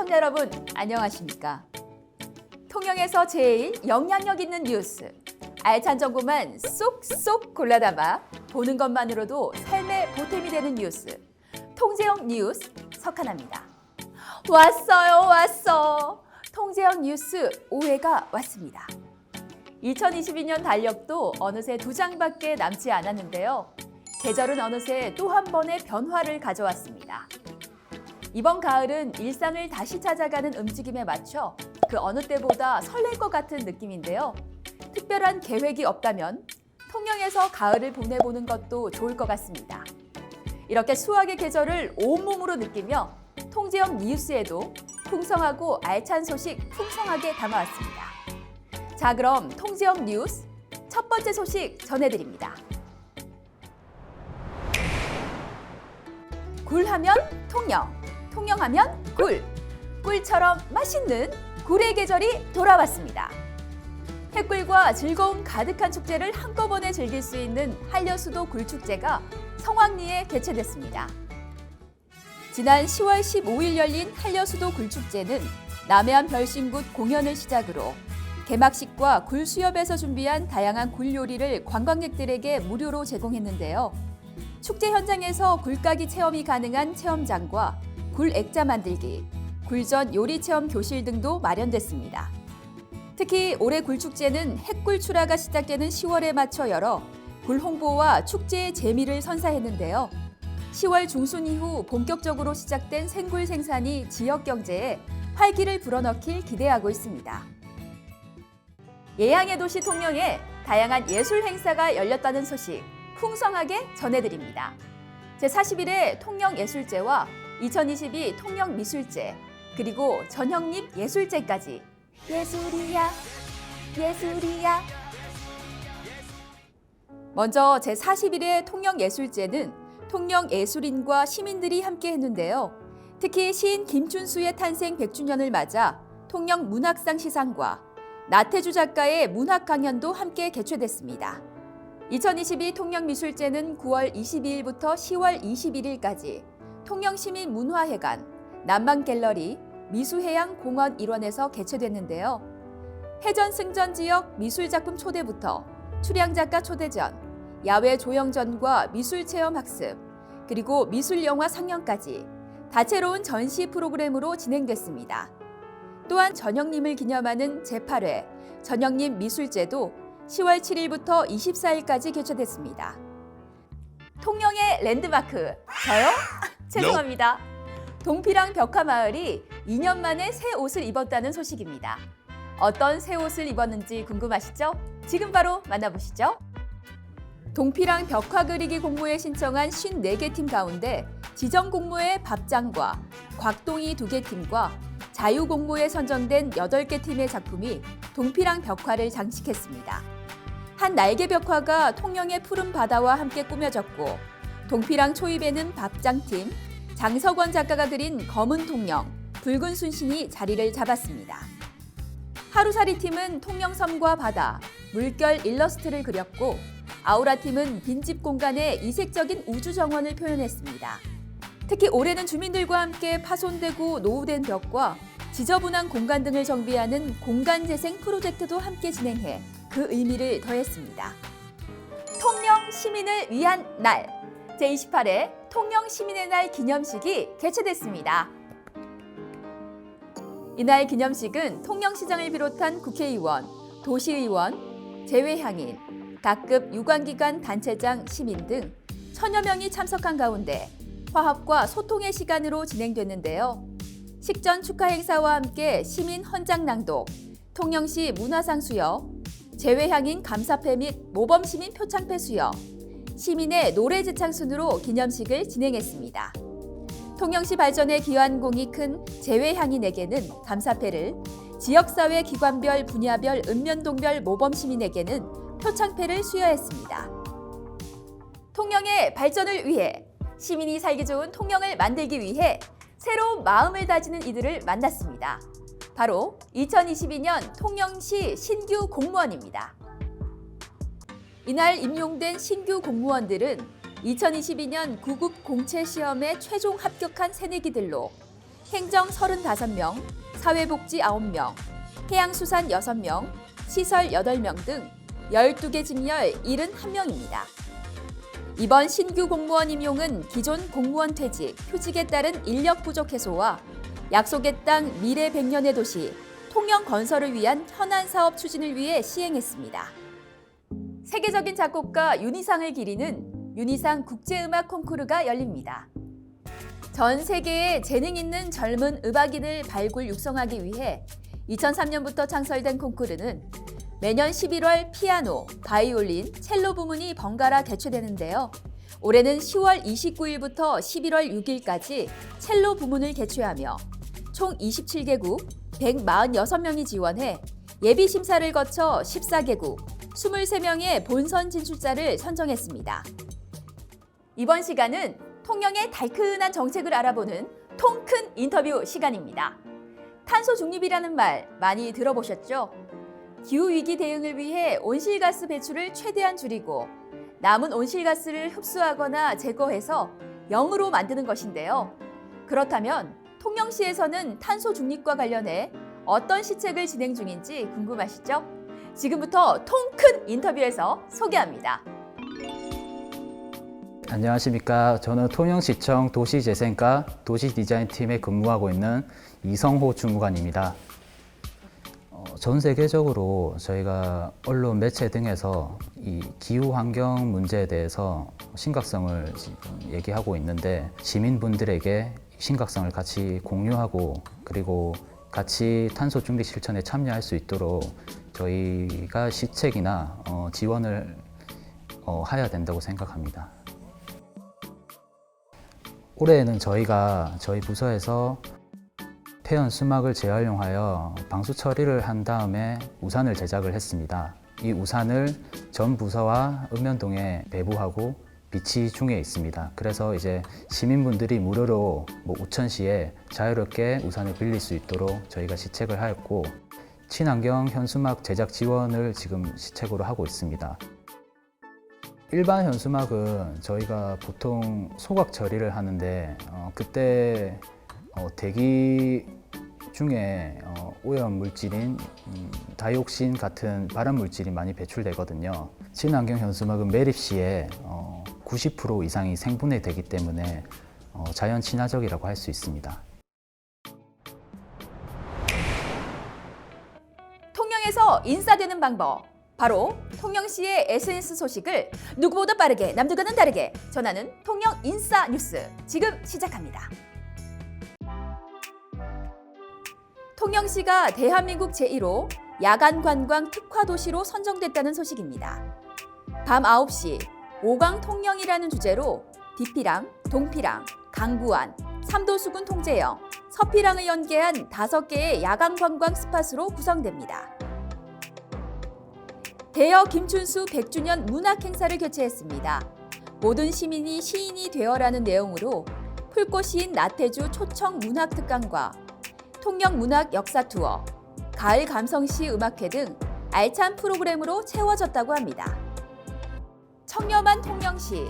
시청자 여러분, 안녕하십니까? 통영에서 제일 영향력 있는 뉴스, 알찬 정보만 쏙쏙 골라담아 보는 것만으로도 삶의 보탬이 되는 뉴스, 통제형 뉴스 석하나입니다. 왔어. 통제형 뉴스 5회가 왔습니다. 2022년 달력도 어느새 2장밖에 남지 않았는데요. 계절은 어느새 또 한 번의 변화를 가져왔습니다. 이번 가을은 일상을 다시 찾아가는 움직임에 맞춰 그 어느 때보다 설렐 것 같은 느낌인데요. 특별한 계획이 없다면 통영에서 가을을 보내보는 것도 좋을 것 같습니다. 이렇게 수학의 계절을 온몸으로 느끼며 통제형 뉴스에도 풍성하고 알찬 소식 풍성하게 담아왔습니다. 자, 그럼 통제형 뉴스 첫 번째 소식 전해드립니다. 굴하면 통영, 통영하면 굴, 꿀처럼 맛있는 굴의 계절이 돌아왔습니다. 햇꿀과 즐거움 가득한 축제를 한꺼번에 즐길 수 있는 한려수도 굴축제가 성황리에 개최됐습니다. 지난 10월 15일 열린 한려수도 굴축제는 남해안 별신굿 공연을 시작으로 개막식과 굴 수협에서 준비한 다양한 굴 요리를 관광객들에게 무료로 제공했는데요. 축제 현장에서 굴까기 체험이 가능한 체험장과 굴 액자 만들기, 굴전 요리 체험 교실 등도 마련됐습니다. 특히 올해 굴축제는 핵굴 출하가 시작되는 10월에 맞춰 열어 굴 홍보와 축제의 재미를 선사했는데요. 10월 중순 이후 본격적으로 시작된 생굴 생산이 지역 경제에 활기를 불어넣길 기대하고 있습니다. 예향의 도시 통영에 다양한 예술 행사가 열렸다는 소식 풍성하게 전해드립니다. 제41회 통영예술제와 2022 통영미술제, 그리고 전형립 예술제까지 예술이야. 먼저 제41회 통영예술제는 통영예술인과 시민들이 함께 했는데요. 특히 시인 김춘수의 탄생 100주년을 맞아 통영문학상 시상과 나태주 작가의 문학 강연도 함께 개최됐습니다. 2022 통영미술제는 9월 22일부터 10월 21일까지 통영시민문화회관, 남방갤러리, 미수해양공원 일원에서 개최됐는데요. 해전 승전 지역 미술작품 초대부터 출양작가 초대전, 야외 조형전과 미술체험 학습, 그리고 미술영화 상영까지 다채로운 전시 프로그램으로 진행됐습니다. 또한 전형님을 기념하는 제8회 전형님 미술제도 10월 7일부터 24일까지 개최됐습니다. 통영의 랜드마크, 저요? 죄송합니다. 동피랑 벽화마을이 2년 만에 새 옷을 입었다는 소식입니다. 어떤 새 옷을 입었는지 궁금하시죠? 지금 바로 만나보시죠. 동피랑 벽화 그리기 공모에 신청한 54개 팀 가운데 지정 공모의 밥장과 곽동이 2개 팀과 자유 공모에 선정된 8개 팀의 작품이 동피랑 벽화를 장식했습니다. 한 날개 벽화가 통영의 푸른 바다와 함께 꾸며졌고, 동피랑 초입에는 밥장팀, 장석원 작가가 그린 검은 통영, 붉은 순신이 자리를 잡았습니다. 하루살이 팀은 통영섬과 바다, 물결 일러스트를 그렸고, 아우라 팀은 빈집 공간의 이색적인 우주 정원을 표현했습니다. 특히 올해는 주민들과 함께 파손되고 노후된 벽과 지저분한 공간 등을 정비하는 공간 재생 프로젝트도 함께 진행해 그 의미를 더했습니다. 통영 시민을 위한 날, 제28회 통영 시민의 날 기념식이 개최됐습니다. 이날 기념식은 통영시장을 비롯한 국회의원, 도시의원, 재외향인, 각급 유관기관 단체장, 시민 등 1000여 명이 참석한 가운데 화합과 소통의 시간으로 진행됐는데요. 식전 축하 행사와 함께 시민 헌장 낭독, 통영시 문화상 수여, 재외향인 감사패 및 모범시민 표창패 수여, 시민의 노래 지창 순으로 기념식을 진행했습니다. 통영시 발전에 기여한 공이 큰 재외향인에게는 감사패를, 지역사회 기관별 분야별 읍면동별 모범시민에게는 표창패를 수여했습니다. 통영의 발전을 위해, 시민이 살기 좋은 통영을 만들기 위해 새로운 마음을 다지는 이들을 만났습니다. 바로 2022년 통영시 신규 공무원입니다. 이날 임용된 신규 공무원들은 2022년 구급 공채 시험에 최종 합격한 새내기들로 행정 35명, 사회복지 9명, 해양수산 6명, 시설 8명 등 12개 직렬 71명입니다. 이번 신규 공무원 임용은 기존 공무원 퇴직, 휴직에 따른 인력 부족 해소와 약속의 땅 미래 100년의 도시, 통영 건설을 위한 현안 사업 추진을 위해 시행했습니다. 세계적인 작곡가 윤희상을 기리는 윤희상 국제음악 콩쿠르가 열립니다. 전 세계에 재능 있는 젊은 음악인을 발굴 육성하기 위해 2003년부터 창설된 콩쿠르는 매년 11월 피아노, 바이올린, 첼로 부문이 번갈아 개최되는데요. 올해는 10월 29일부터 11월 6일까지 첼로 부문을 개최하며 총 27개국 146명이 지원해 예비 심사를 거쳐 14개국 23명의 본선 진출자를 선정했습니다. 이번 시간은 통영의 달큰한 정책을 알아보는 통큰 인터뷰 시간입니다. 탄소 중립이라는 말 많이 들어보셨죠? 기후위기 대응을 위해 온실가스 배출을 최대한 줄이고 남은 온실가스를 흡수하거나 제거해서 0으로 만드는 것인데요. 그렇다면 통영시에서는 탄소 중립과 관련해 어떤 시책을 진행 중인지 궁금하시죠? 지금부터 통큰 인터뷰에서 소개합니다. 안녕하십니까. 저는 통영시청 도시재생과 도시디자인팀에 근무하고 있는 이성호 주무관입니다. 전 세계적으로 저희가 언론, 매체 등에서 이 기후환경 문제에 대해서 심각성을 지금 얘기하고 있는데 시민분들에게 심각성을 같이 공유하고 그리고 같이 탄소 중립 실천에 참여할 수 있도록 저희가 시책이나 지원을 해야 된다고 생각합니다. 올해에는 저희 부서에서 폐연 수막을 재활용하여 방수 처리를 한 다음에 우산을 제작을 했습니다. 이 우산을 전 부서와 읍면동에 배부하고 비치 중에 있습니다. 그래서 이제 시민분들이 무료로 우천시에 자유롭게 우산을 빌릴 수 있도록 저희가 시책을 하였고 친환경 현수막 제작 지원을 지금 시책으로 하고 있습니다. 일반 현수막은 저희가 보통 소각 처리를 하는데 그때 대기 중에 오염 물질인 다이옥신 같은 발암 물질이 많이 배출되거든요. 친환경 현수막은 매립 시에 90% 이상이 생분해되기 때문에 자연 친화적이라고 할 수 있습니다. 통영에서 인싸되는 방법, 바로 통영시의 SNS 소식을 누구보다 빠르게 남들과는 다르게 전하는 통영 인싸 뉴스 지금 시작합니다. 통영시가 대한민국 제1호 야간 관광 특화 도시로 선정됐다는 소식입니다. 밤 9시 오강 통영이라는 주제로 디피랑, 동피랑, 강구안, 삼도수군 통제형, 서피랑을 연계한 5개의 야간 관광 스팟으로 구성됩니다. 대여 김춘수 100주년 문학 행사를 개최했습니다. 모든 시민이 시인이 되어라는 내용으로 풀꽃 시인 나태주 초청 문학 특강과 통영 문학 역사 투어, 가을 감성시 음악회 등 알찬 프로그램으로 채워졌다고 합니다. 청렴한 통영시,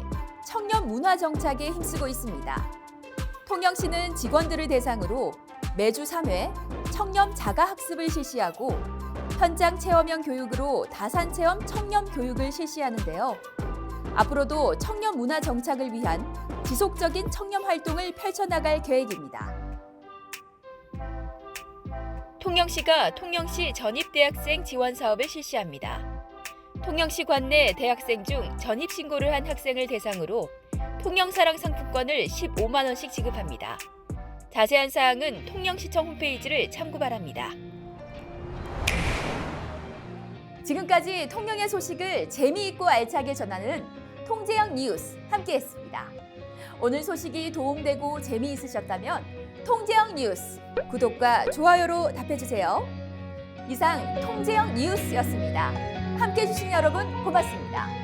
청년 문화 정착에 힘쓰고 있습니다. 통영시는 직원들을 대상으로 매주 3회 청렴 자가학습을 실시하고 현장 체험형 교육으로 다산 체험 청렴 교육을 실시하는데요. 앞으로도 청렴 문화 정착을 위한 지속적인 청렴 활동을 펼쳐나갈 계획입니다. 통영시가 통영시 전입대학생 지원 사업을 실시합니다. 통영시 관내 대학생 중 전입신고를 한 학생을 대상으로 통영사랑 상품권을 15만 원씩 지급합니다. 자세한 사항은 통영시청 홈페이지를 참고 바랍니다. 지금까지 통영의 소식을 재미있고 알차게 전하는 통제형 뉴스 함께했습니다. 오늘 소식이 도움되고 재미있으셨다면 통제형 뉴스 구독과 좋아요로 답해주세요. 이상 통제형 뉴스였습니다. 함께해 주신 여러분 고맙습니다.